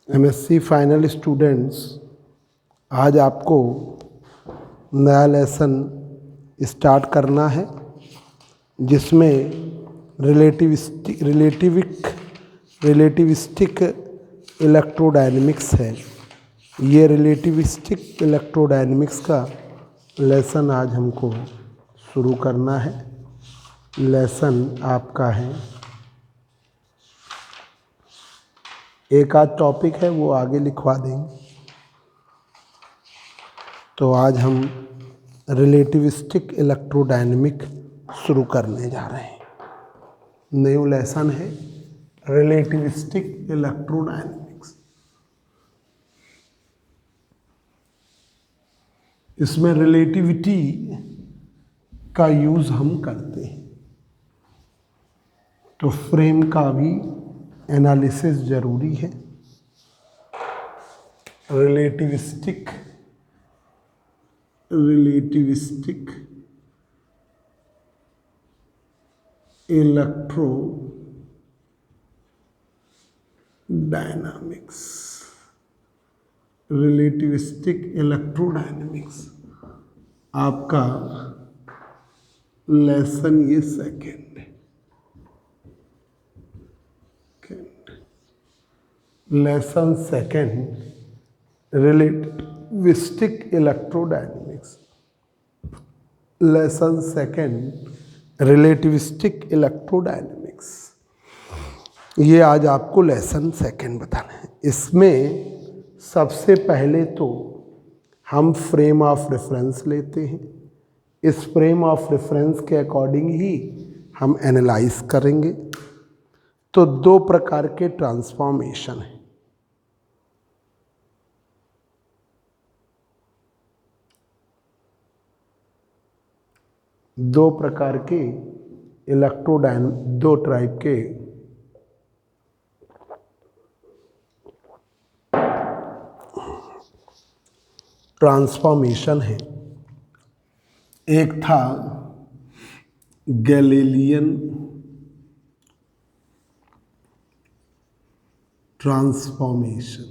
MSc final students, आज आपको नया लेसन स्टार्ट करना है जिसमें रिलेटिविस्टिक इलेक्ट्रोडायनेमिक्स है। ये रिलेटिविस्टिक इलेक्ट्रोडायनेमिक्स का लेसन आज हमको शुरू करना है। लेसन आपका है, एक आध टॉपिक है वो आगे लिखवा देंगे। तो आज हम रिलेटिविस्टिक इलेक्ट्रोडायनेमिक शुरू करने जा रहे हैं। न्यू लेसन है रिलेटिविस्टिक इलेक्ट्रोडायनेमिक्स। इसमें रिलेटिविटी का यूज हम करते हैं, तो फ्रेम का भी एनालिसिस जरूरी है। Relativistic electrodynamics. रिलेटिविस्टिक इलेक्ट्रोडायनामिक्स आपका लेसन ये सेकेंड है। Lesson second, relativistic electrodynamics. Lesson second relativistic electrodynamics, ये आज आपको लेसन सेकेंड बताना है। इसमें सबसे पहले तो हम फ्रेम ऑफ रेफरेंस लेते हैं। इस फ्रेम ऑफ रेफरेंस के अकॉर्डिंग ही हम एनालाइज करेंगे। तो दो प्रकार के ट्रांसफॉर्मेशन हैं। दो प्रकार के दो टाइप के ट्रांसफॉर्मेशन है। एक था गैलीलियन ट्रांसफॉर्मेशन,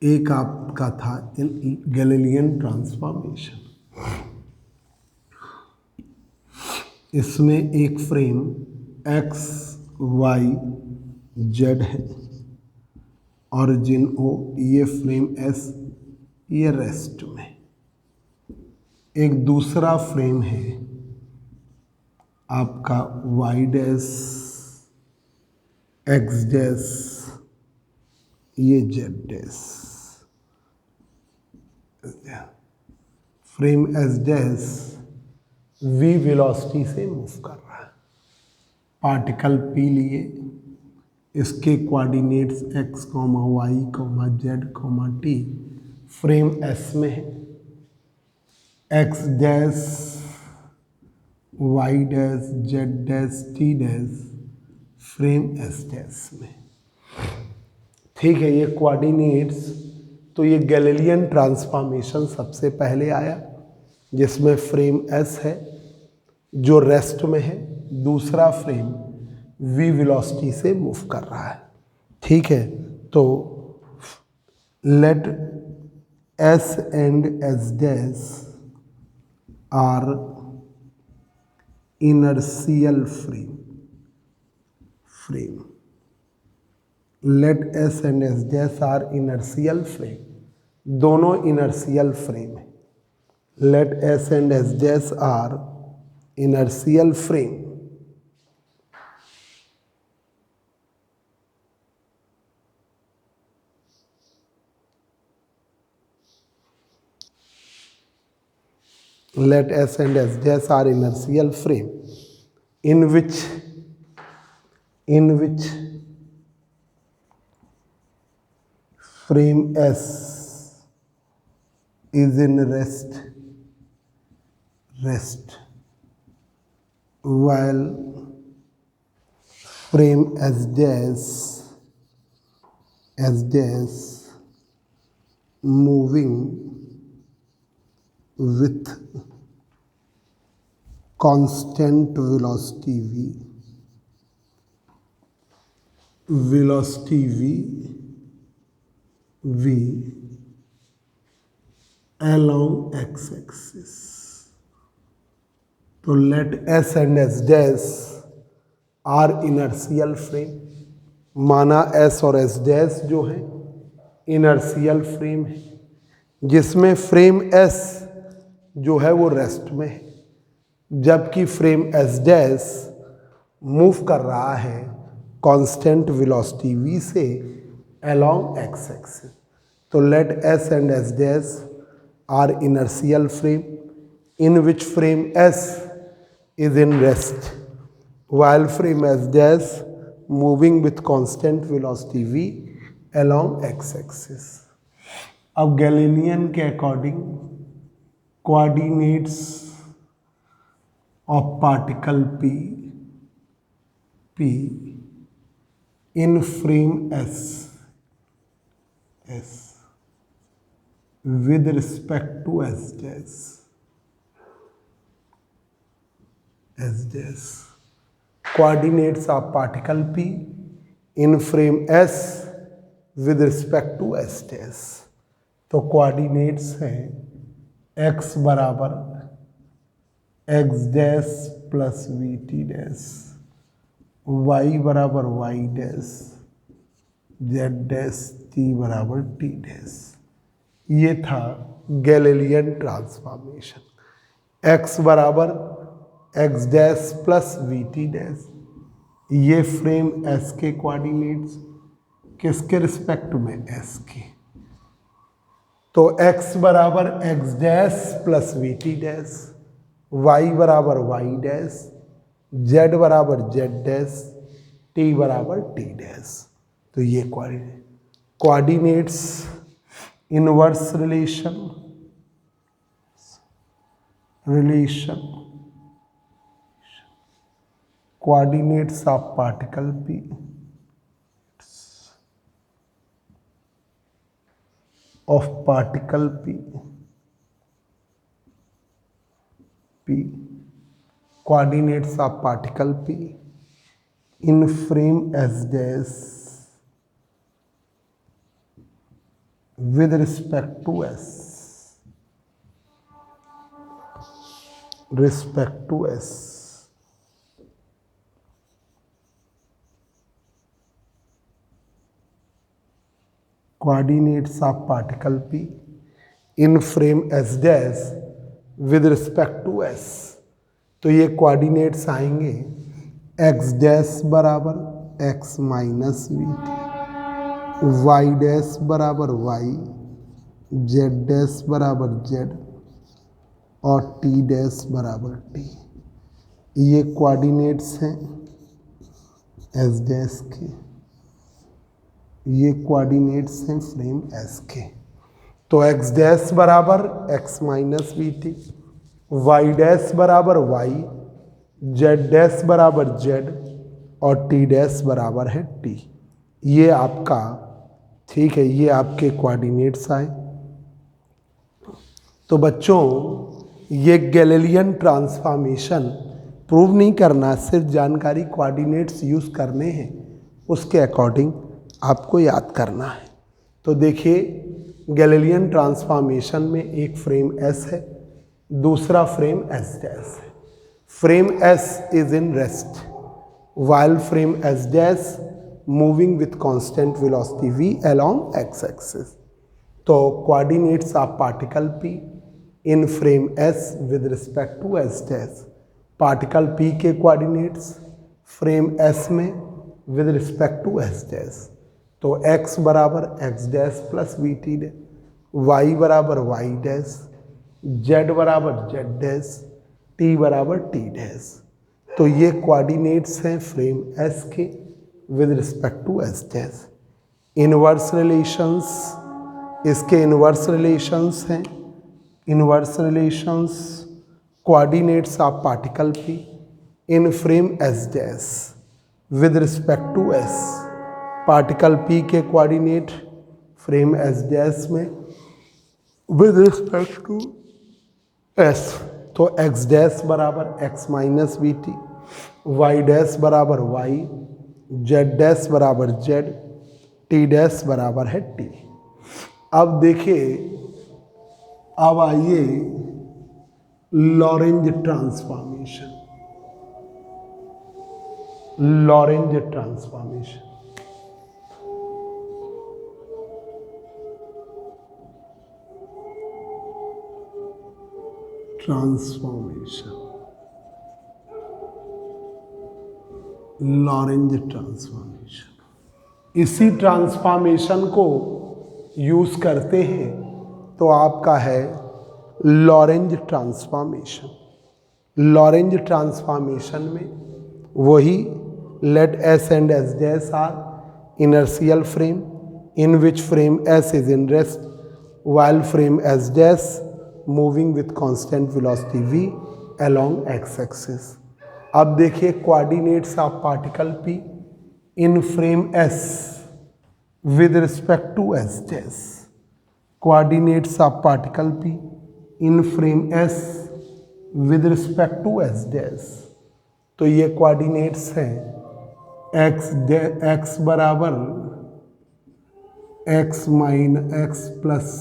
एक आपका था गैलीलियन ट्रांसफॉर्मेशन। इसमें एक फ्रेम x, y, z है, ऑरिजिन O, ये फ्रेम S, ये रेस्ट में। एक दूसरा फ्रेम है आपका y डैश, x डैश, ये z dash. Frame S dash v velocity से मूव कर रहा है। पार्टिकल P लिए, इसके coordinates x, y, z, t frame S में है। x dash, y dash, z dash, t dash frame S dash में। ठीक है, ये कोऑर्डिनेट्स। तो ये गैलीलियन ट्रांसफॉर्मेशन सबसे पहले आया, जिसमें फ्रेम S है जो रेस्ट में है, दूसरा फ्रेम v वेलोसिटी से मूव कर रहा है। ठीक है, तो let S and S dash are inertial frame. Let S and S dash are inertial frame, दोनों inertial frame है। Let S and S dash are inertial frame. Let S and S dash are inertial frame in which frame S is in rest while frame S dash moving with constant velocity v v along x axis। तो let s and s dash are inertial frame, माना s और s dash जो है inertial frame है, जिसमें frame s जो है वो रेस्ट में है, जबकि फ्रेम s डैश मूव कर रहा है कांस्टेंट वेलोसिटी v से अलोंग x एक्सिस। तो let s and s dash are inertial frame in which frame s is in rest while frame s dash moving with constant velocity v along x axis। अब Galilean के according coordinates of particle p in frame s with respect to s dash coordinates of particle p in frame s with respect to s dash। तो coordinates हैं x बराबर x dash plus we T dash, y बराबर y dash, z dash t बराबर t dash. ये था Galilean transformation. x बराबर x dash plus we T dash, ये frame s के कोऑर्डिनेट्स, किसके रिस्पेक्ट में s के। तो x बराबर x dash plus we T dash, y बराबर y डैश, z बराबर z डैश, t बराबर t डैश। तो ये coordinates inverse relation coordinates of particle p of particle p coordinates of particle p in frame s dash with respect to s coordinates of particle p in frame s dash with respect to s। तो ये coordinates आएंगे x dash बराबर x minus we T, y dash बराबर y, z dash बराबर z और t dash बराबर t। ये coordinates हैं s डैश के, ये कोऑर्डिनेट्स हैं फ्रेम s के। तो x डैश बराबर x minus we T, y dash बराबर y, z डैश बराबर z और t डैश बराबर है t। ये आपका ठीक है, ये आपके कोऑर्डिनेट्स आए। तो बच्चों ये गैलीलियन ट्रांसफॉर्मेशन प्रूव नहीं करना, सिर्फ जानकारी कोऑर्डिनेट्स यूज़ करने हैं, उसके अकॉर्डिंग आपको याद करना है। तो देखिए गैलीलियन ट्रांसफॉर्मेशन में एक फ्रेम S है, दूसरा फ्रेम S डैश है। Frame S is in rest while frame S dash moving with constant velocity v along x axis। तो coordinates of particle p in frame S with respect to S dash, particle p के coordinates frame S में with respect to S dash। तो x बराबर x dash plus we T dash, y बराबर y dash, z बराबर z dash, t बराबर t dash. तो ये coordinates हैं फ्रेम S के with respect to S dash. Inverse relations, इसके इनवर्स रिलेशंस हैं, inverse relations coordinates of particle p in frame S dash with respect to S। Particle p के coordinate frame S dash में with respect to S। तो x dash बराबर x minus we T, y dash बराबर y, z dash बराबर z, t dash बराबर है t। अब देखिए, अब आइए Lorentz transformation. Lorentz transformation, Lorentz transformation, इसी ट्रांसफॉर्मेशन को यूज करते हैं तो आपका है लॉरेंज ट्रांसफॉर्मेशन। लॉरेंज ट्रांसफॉर्मेशन में वही let S and S dash are inertial frame in which frame S is in rest while frame s dash moving with constant velocity v along x axis। अब देखिए coordinates of particle p in frame s with respect to s dash। Coordinates of particle p in frame s with respect to s dash। तो ये coordinates हैं x बराबर x minus x plus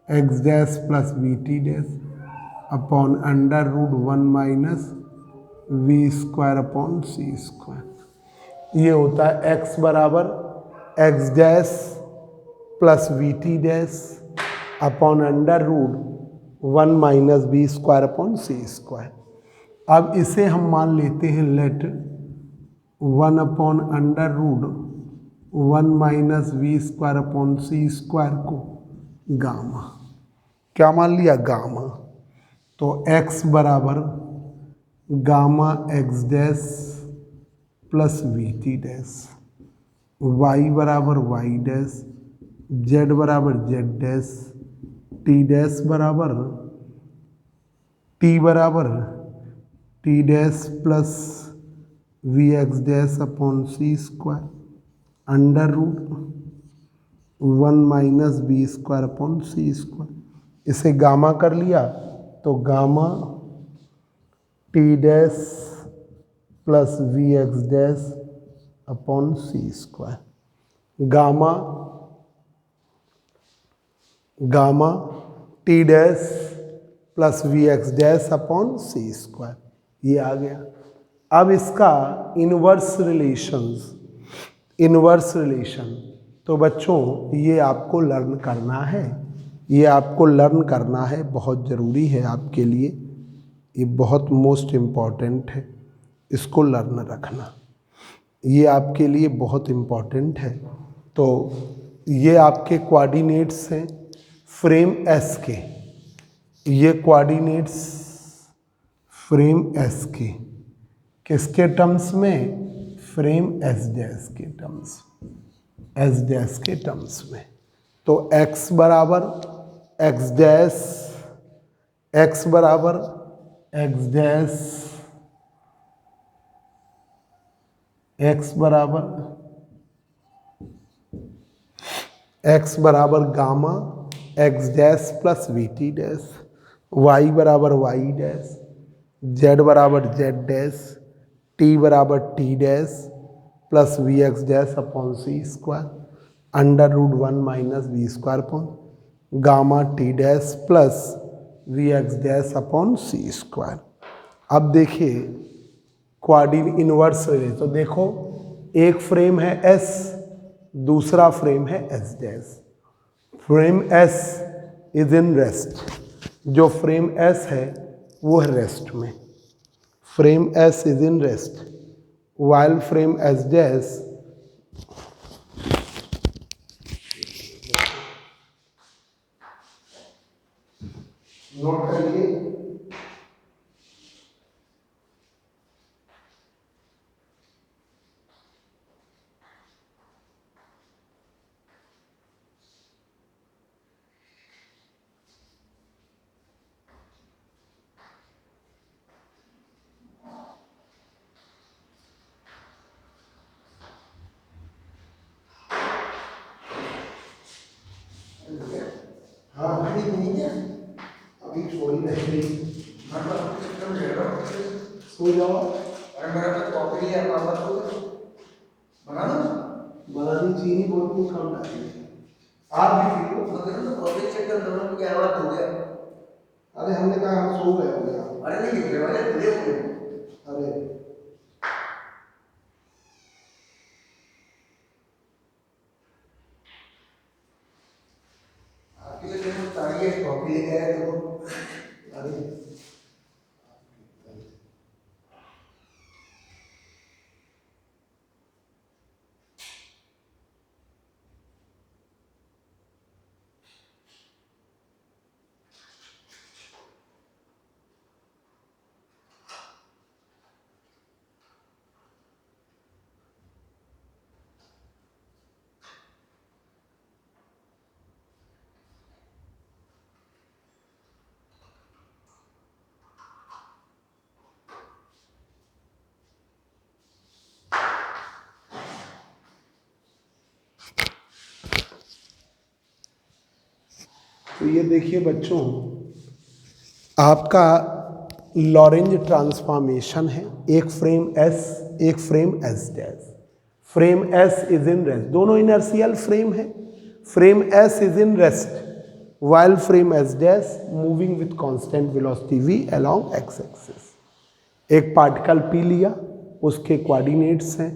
X dash plus we T dash upon under root 1 minus we square upon C square. ये होता है x बराबर x dash plus we T dash upon under root 1 minus we square upon C square. अब इसे हम मान लेते हैं let 1 upon under root 1 minus we square upon C square को गामा। क्या मान लिया? गामा। तो x बराबर gamma X dash plus we T dash, y बराबर वाई डैश, z बराबर जेड डैश, टी डैश बराबर T dash plus we x dash upon C square under root 1 minus B square upon C square. इसे gamma कर लिया तो gamma T dash plus we x dash upon C square. Gamma T dash plus we x dash upon C square, ये आ गया। अब इसका inverse relation तो बच्चों ये आपको लर्न करना है, बहुत ज़रूरी है आपके लिए, ये बहुत मोस्ट इम्पॉर्टेंट है, इसको लर्न रखना, ये आपके लिए बहुत इम्पॉर्टेंट है। तो ये आपके कोऑर्डिनेट्स हैं फ्रेम एस के, ये कोऑर्डिनेट्स फ्रेम एस के किसके टर्म्स में? फ्रेम एस डैश के टर्म्स में। तो x बराबर एक्स डैश, x बराबर एक्स डैश, x बराबर gamma X dash plus we T dash, y बराबर वाई डैश, z बराबर जेड डैश, t बराबर T dash plus we x dash upon C square under root 1 minus we square upon gamma T dash plus we x dash upon C square. अब देखिए coordinate inverse है, तो देखो एक frame है S, दूसरा frame है S dash. Frame S is in rest, जो फ्रेम S है वो है रेस्ट में, frame S is in rest while frame S dash note करिए, हाँ भाई नहीं है अभी छोड़ी नहीं, सो जाओ। अरे मेरा तो कॉपी है, बनानी चीनी बहुत कम डाली। आप भी पी लो। तो कॉफी चेक कर दो क्या बात हो गया। अरे हमने कहा हम सो गए होंगे आप। अरे नहीं दरवाजे खुले हुए हैं। अरे आपके लिए जो चाहिए कॉफी लेके आए तो अरे तो ये देखिए बच्चों, आपका लॉरेंज ट्रांसफॉर्मेशन है। एक फ्रेम एस, एक frame S dash. Frame S is in rest, दोनों इनर्शियल फ्रेम है। Frame S is in rest while frame s dash moving with constant velocity v along x axis। एक particle p लिया, उसके coordinates हैं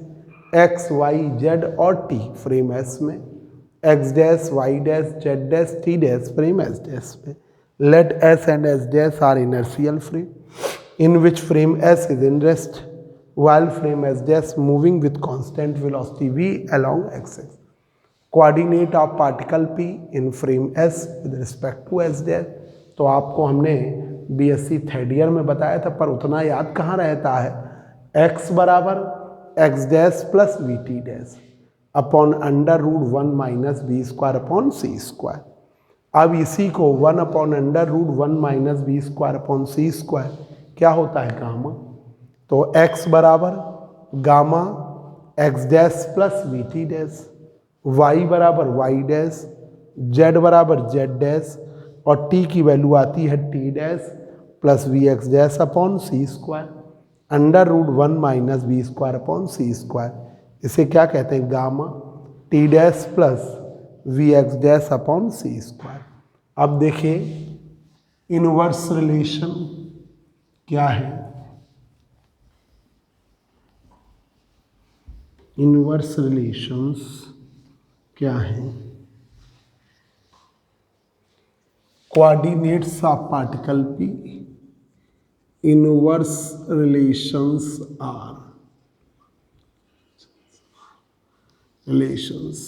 x, y, z और t frame s में, x dash, y dash, z dash, t dash frame s dash में। Let s and s dash are inertial frame in which frame s is in rest while frame s dash moving with constant velocity v along x axis। Coordinate of particle p in frame s with respect to s dash. तो आपको हमने BSc third year में बताया था, पर उतना याद कहाँ रहता है। x बराबर x dash plus we T dash upon under root 1 minus B square upon C square. अब इसी को 1 upon under root 1 minus B square upon सी स्क्वायर क्या होता है, गामा। तो x बराबर gamma x dash plus we T dash, y बराबर y dash, z बराबर z डैश और t की वैल्यू आती है t dash plus we x dash upon C square under root 1 minus B square upon C square. इसे क्या कहते हैं, gamma t dash plus we x dash upon C square. अब देखिए इनवर्स रिलेशन क्या है। इनवर्स रिलेशंस क्या है। Coordinates of particle p, inverse relations are relations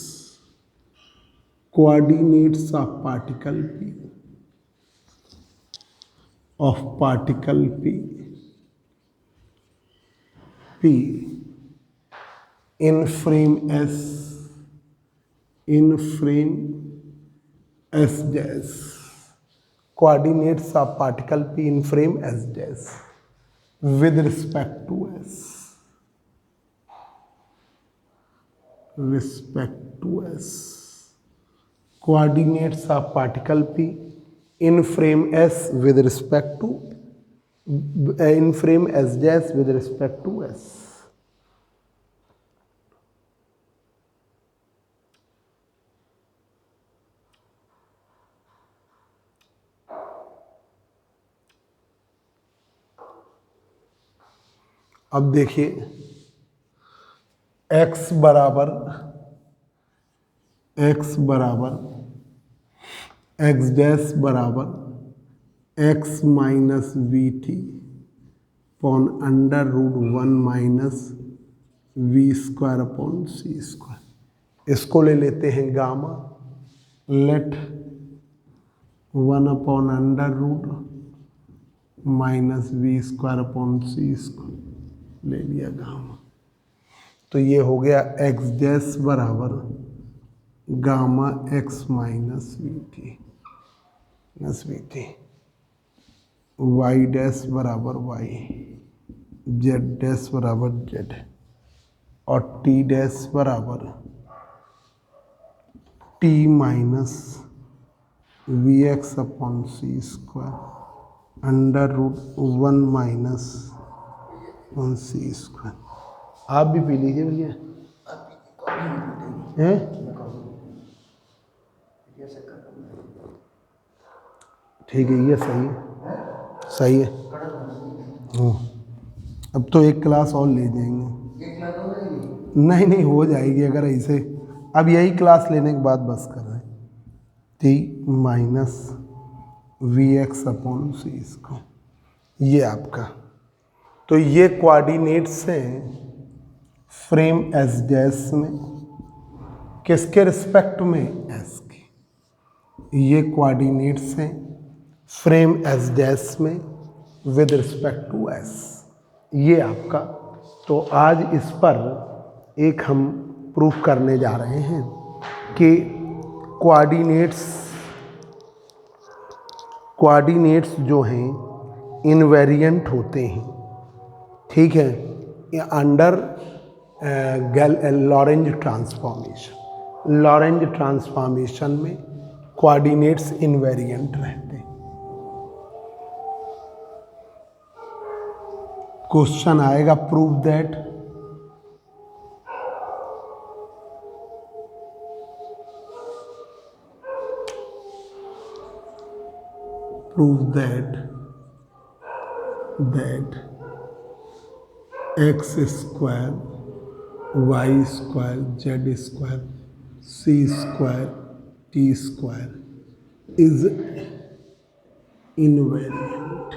coordinates of particle p of particle p in frame s dash, coordinates of particle p in frame s dash with respect to coordinates of particle p in frame s with respect to in frame s dash with respect to s। अब देखिए x बराबर x dash बराबर x minus we T upon under root 1 minus we square upon C square. इसको ले लेते हैं gamma, let 1 upon under root minus we square upon C square ले लिया गामा। तो ये हो गया एक्स डैश बराबर gamma x minus we T, Y dash बराबर वाई, जेड डैश बराबर जेड और टी डैश बराबर T minus we x upon C square under root 1 minus one c square. आप भी पी लीजिए भैया। हैं ठीक है, ये सही है, सही है। अब तो एक क्लास और ले जाएंगे। एक लाख हो जाएगी। नहीं नहीं, हो जाएगी अगर ऐसे। अब यही क्लास लेने के बाद बस कर रहे हैं। T minus we x upon c इसको, ये आपका। तो ये कोऑर्डिनेट्स हैं फ्रेम एस डैश में, किसके रिस्पेक्ट में, एस के। ये कोऑर्डिनेट्स हैं फ्रेम एस डैश में विद रिस्पेक्ट टू एस, ये आपका। तो आज इस पर एक हम प्रूफ करने जा रहे हैं कि कोऑर्डिनेट्स जो हैं इनवेरिएंट होते हैं, ठीक है, under Lorentz transformation. Lorentz transformation में कोऑर्डिनेट्स इनवेरिएंट रहते हैं। क्वेश्चन आएगा prove that, prove that x square y square z square c square t square is invariant।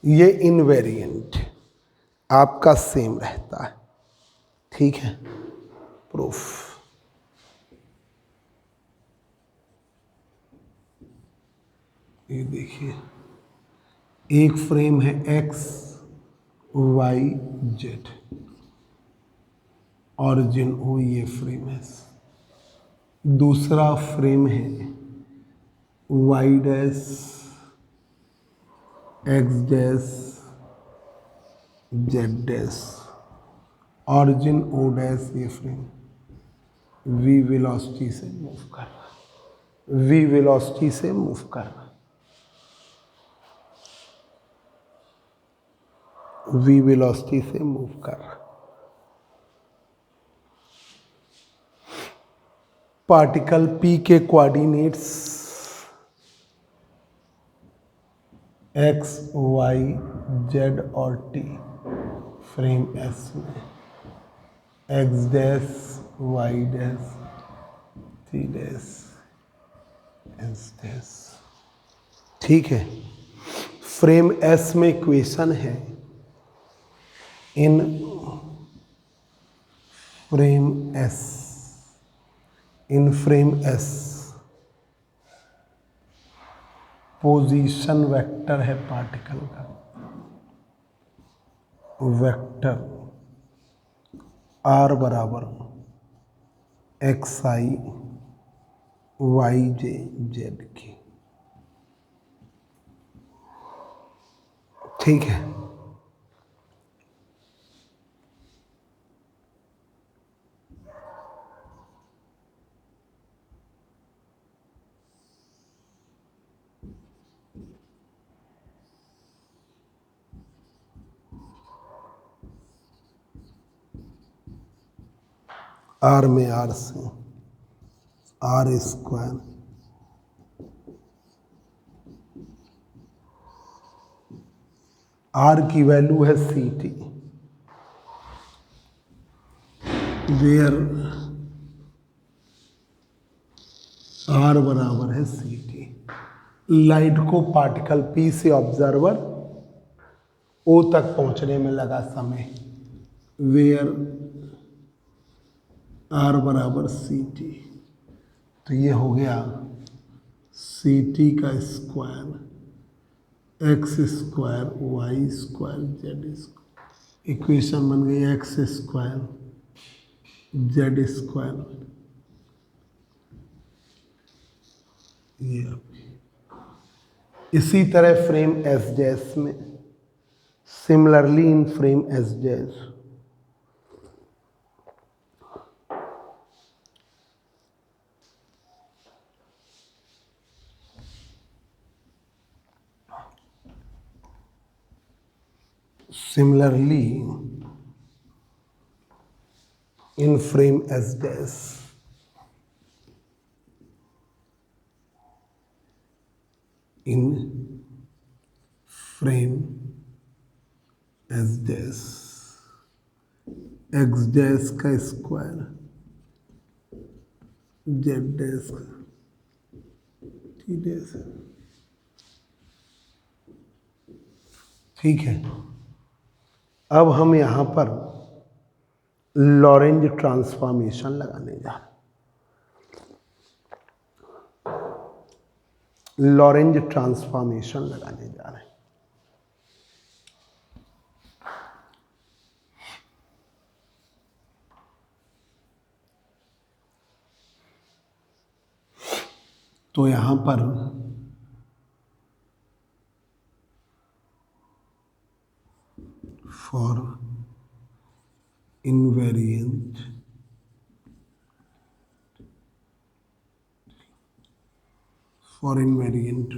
ये इनवेरिएंट आपका सेम रहता है, ठीक है। प्रूफ, ये देखिए, एक फ्रेम है X Y Z, origin O, ये फ्रेम है। दूसरा फ्रेम है Y dash x dash Z dash, origin O dash, ये फ्रेम वी वेलोसिटी से मूव कर रहा है, वी वेलोसिटी से मूव कर रहा है, वी वेलोसिटी से मूव कर रहा है। पार्टिकल पी के कोऑर्डिनेट्स एक्स वाई जेड और टी फ्रेम एस में, x dash Y dash T dash S dash, ठीक है। फ्रेम एस में इक्वेशन है in frame S, in frame S position vector है पार्टिकल का, वेक्टर आर बराबर X I Y J Z की, ठीक है। आर में आर से आर स्क्वायर आर की वैल्यू है सी टी, वेयर आर बराबर है सी टी। लाइट को पार्टिकल पी से ऑब्जर्वर ओ तक पहुंचने में लगा समय, वेयर आर बराबर सी टी। तो ये हो गया सी टी का square x square Y square Z square, equation बन गई एक्स स्क्वायर जेड स्क्वायर, ये आपकी। इसी तरह फ्रेम एस डैश में, similarly in frame S dash similarly in frame S dash in frame S dash, x dash का square, z dash का T dash. ठीक है, अब हम यहाँ पर लॉरेंज ट्रांसफॉर्मेशन लगाने जा रहे हैं। लॉरेंज ट्रांसफॉर्मेशन लगाने जा रहे हैं। तो यहाँ पर for invariant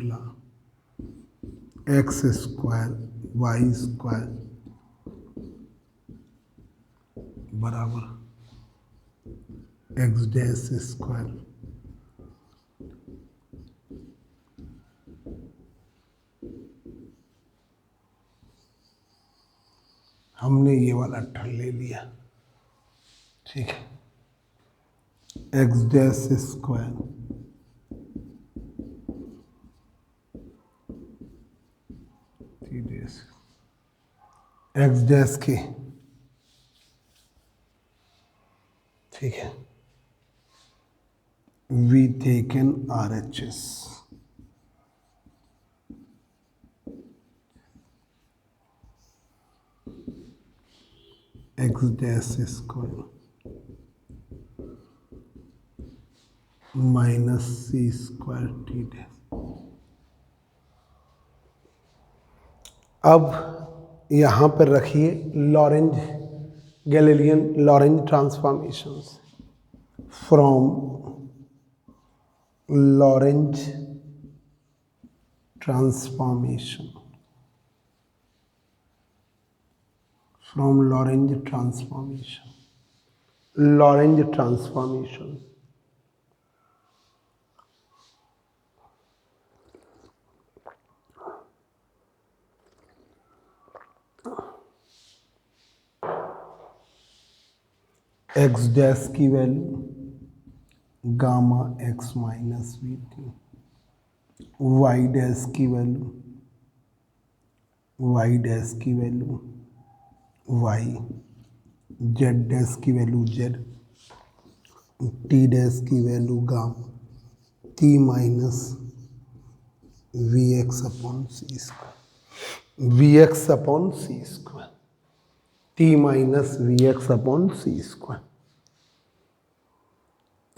law x square Y square बराबर एक्स डैश स्क्वायर हमने ये वाला ठल ले लिया। ठीक है, x dash square t dash x dash के, ठीक है, we taken R H S, x dash square minus C square t dash. अब यहाँ पर रखिए Lorentz Galilean Lorentz transformations from Lorentz transformation Lorentz transformation x dash की value gamma x minus we T, Y dash की value Y, Z dash की value Z, T dash की value gamma T minus we x upon C square, V x upon C square, T minus we x upon C square,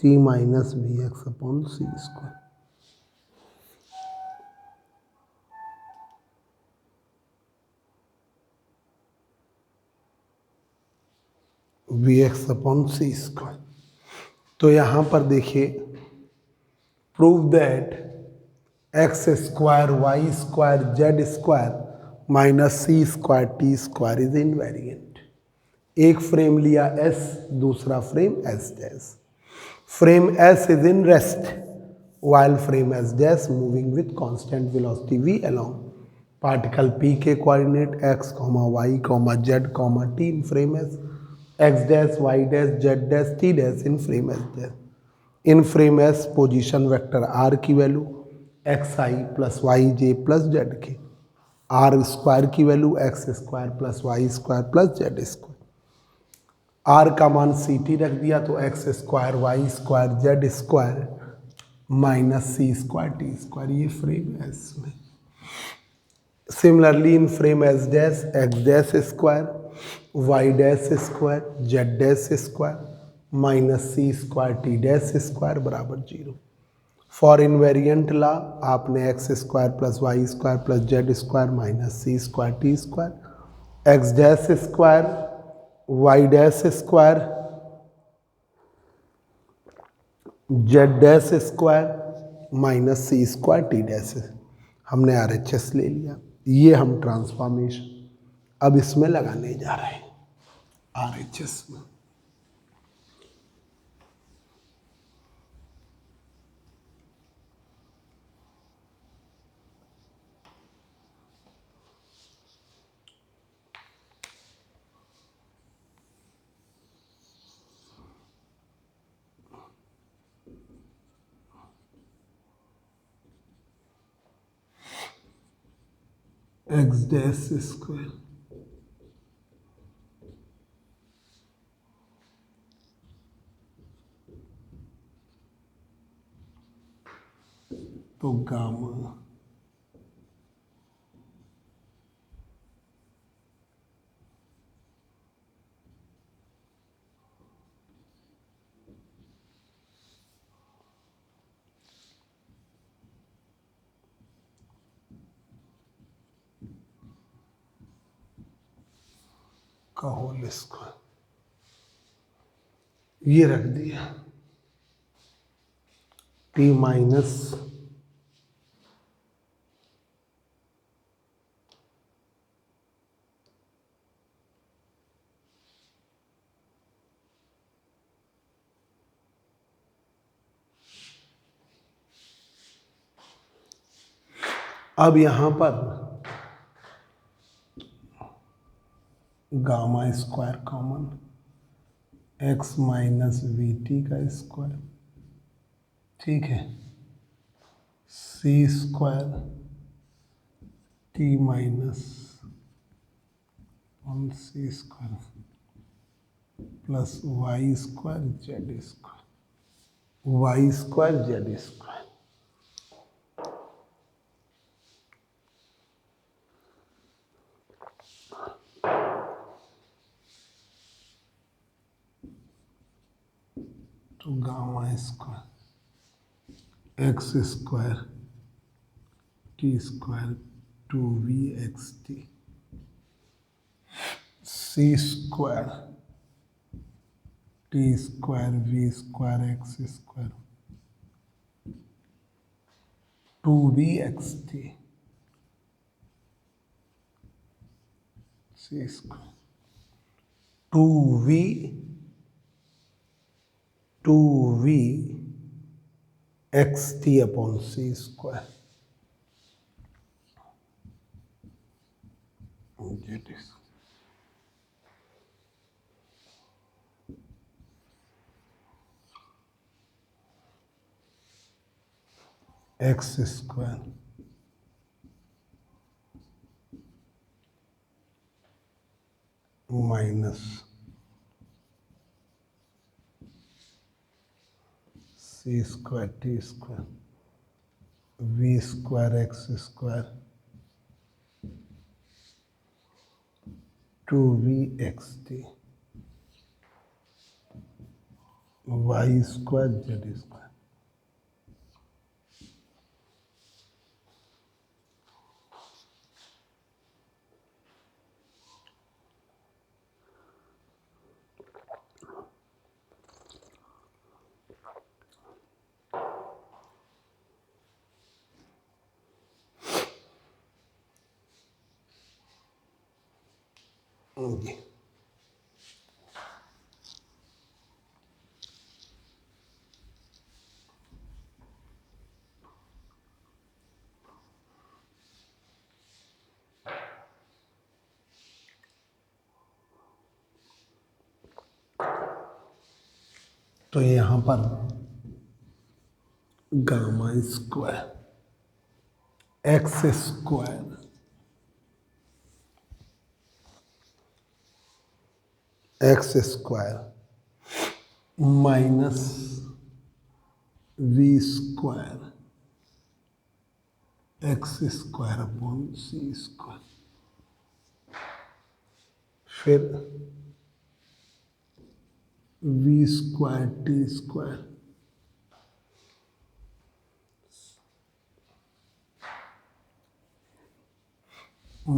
T minus we x upon C square. V x upon C square. तो यहाँ पर देखिए, prove that X square Y square Z square minus C square T square is invariant. एक frame लिया S, दूसरा frame S dash. Frame S is in rest while frame S dash moving with constant velocity v along particle p के coordinate x, y, z, t in frame S, x dash, y dash, z dash, t dash in frame S dash. In frame S position vector r की वैल्यू xi plus y j plus z के, r square की वैल्यू x square plus y square plus z square, r का मान c t रख दिया तो x square Y square Z square minus सी स्क्वायर टी स्क्वायर, ये फ्रेम एस में। Similarly in frame S dash x dash square y dash square z dash square minus C square t dash square बराबर 0। For invariant law आपने x square plus y square plus z square minus सी square T square, x dash square y dash square z dash square minus सी square t dash, हमने R H S ले लिया। ये हम transformation अब इसमें लगाने जा रहे हैं आर एच एस में। एक्स डैश स्क्वायर तो गामा का होल स्क्वायर ये रख दिया टी माइनस अब यहां पर gamma square common x minus we t का स्क्वायर ठीक है c square T minus one c square plus y square Z square Y square Z square तो gamma square x square T square two v x t c square T square v square x square two v x t c square two v x t upon सी square x square minus सी square T square v square x square two v x t y square Z square जी तो यहां पर gamma square x square x square minus we square x square upon C square फिर v square T square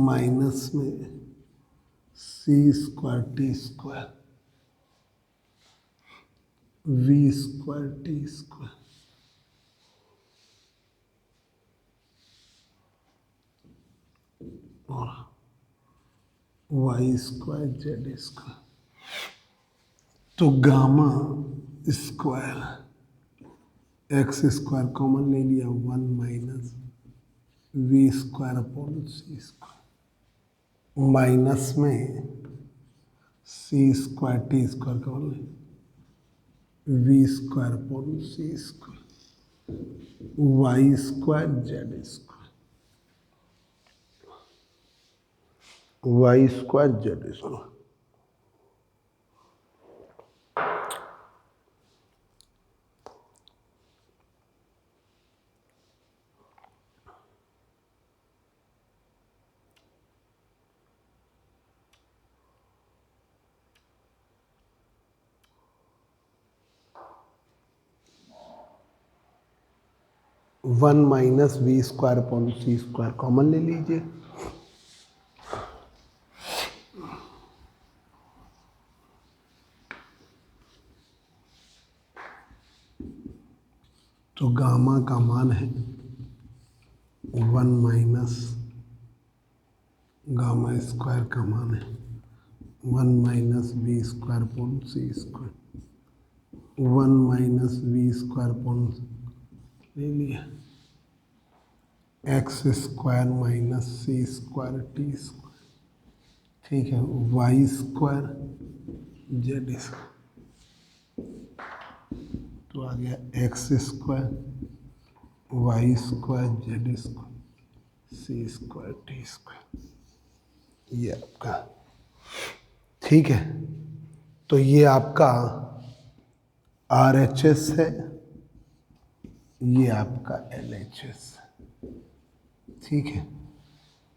minus में सी square T square v square T square और y square Z square तो gamma square x square common ले लिया one minus we square upon C square minus में सी square T square common ले V square upon C square Y square Z square Y square Z square. One minus we square upon C square common ले लीजिए। तो gamma का मान है one minus gamma square का मान है one minus we square upon C square. One minus we square upon ले लिया एक्स स्क्वायर माइनस सी स्क्वायर टी स्क्वायर। ठीक है, वाई स्क्वायर जेड स्क्वायर। तो आ गया x square Y square Z square c square T square, ये आपका। ठीक है, तो ये आपका RHS है, ये आपका LHS है। ठीक है,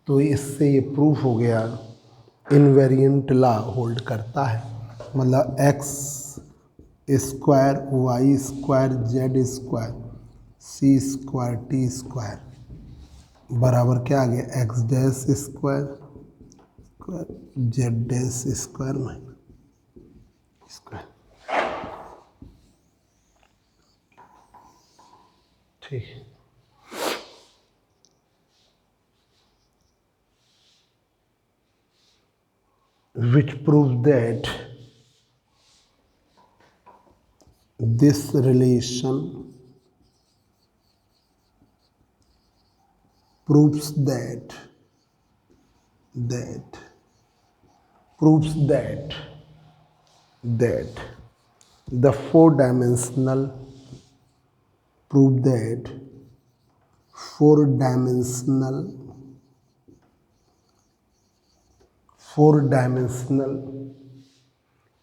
तो इससे ये प्रूफ हो गया इनवेरिएंट लॉ होल्ड करता है। मतलब x square Y square Z square c square T square बराबर क्या आ गया x dash square z dash square minus square. ठीक है, which proves that this relation proves that the four-dimensional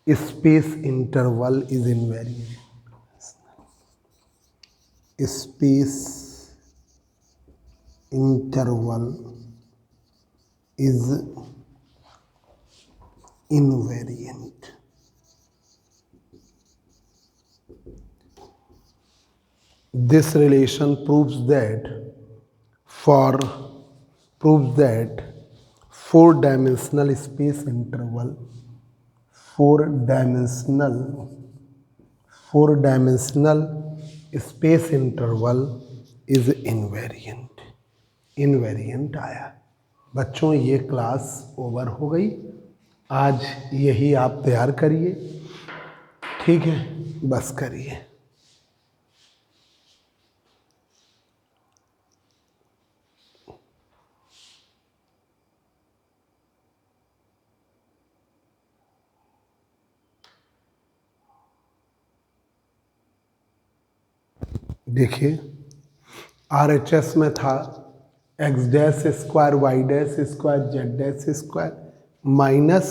space interval is invariant. Space interval is invariant. This relation proves that four-dimensional space interval space interval is invariant आया। बच्चों, ये class over हो गई। आज यही आप तैयार करिए। ठीक है, बस करिए। देखिए, RHS में था x dash square y dash square z dash square minus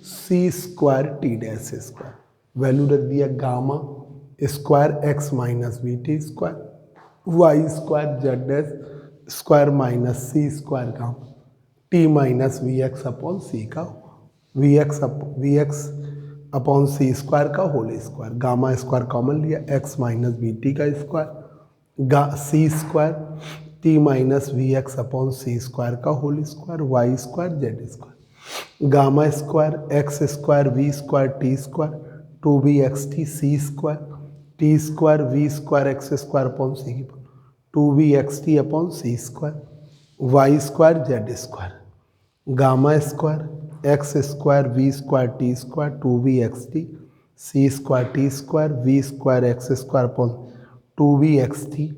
सी square t dash square. Value रख दिया gamma square x minus we t square Y square z dash square minus C square gamma T minus we x upon c का v x upon सी square का whole square. Gamma square common लिया x minus we t का square c square T minus we x upon C square का whole square Y square Z square. Gamma square x square v square T square two b x t c square T square v square x square upon c की two b x t upon सी square Y square Z square. Gamma square x square v square T square two b x t c square T square v square x square upon two b x t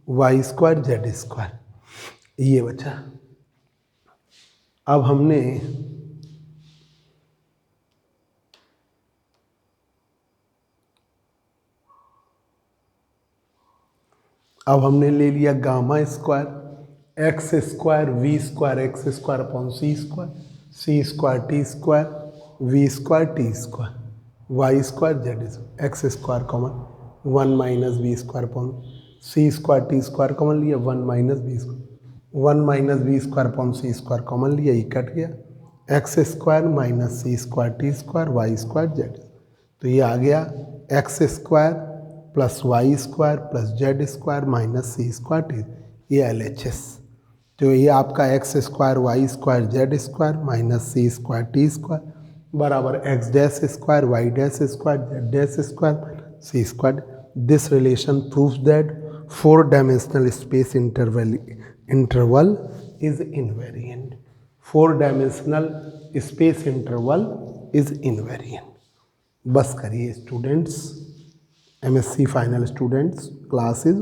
y square Z square. ये बचा। अब हमने ले लिया gamma square x square v square x square upon सी square c square T square v square T square Y square z x square common 1 minus B square upon सी square T square common लिया 1 minus B square 1 minus B square upon सी square common लिया ये cut गया x square minus सी square T square Y square Z तो ये आ गया x square plus y square plus z square minus सी square t ये L H S तो ये आपका x square Y square Z square minus सी square T square बराबर x dash square y dash square z dash square c square this relation proves that 4 dimensional space interval is invariant 4 dimensional space interval is invariant बस करिए students MSc final students class is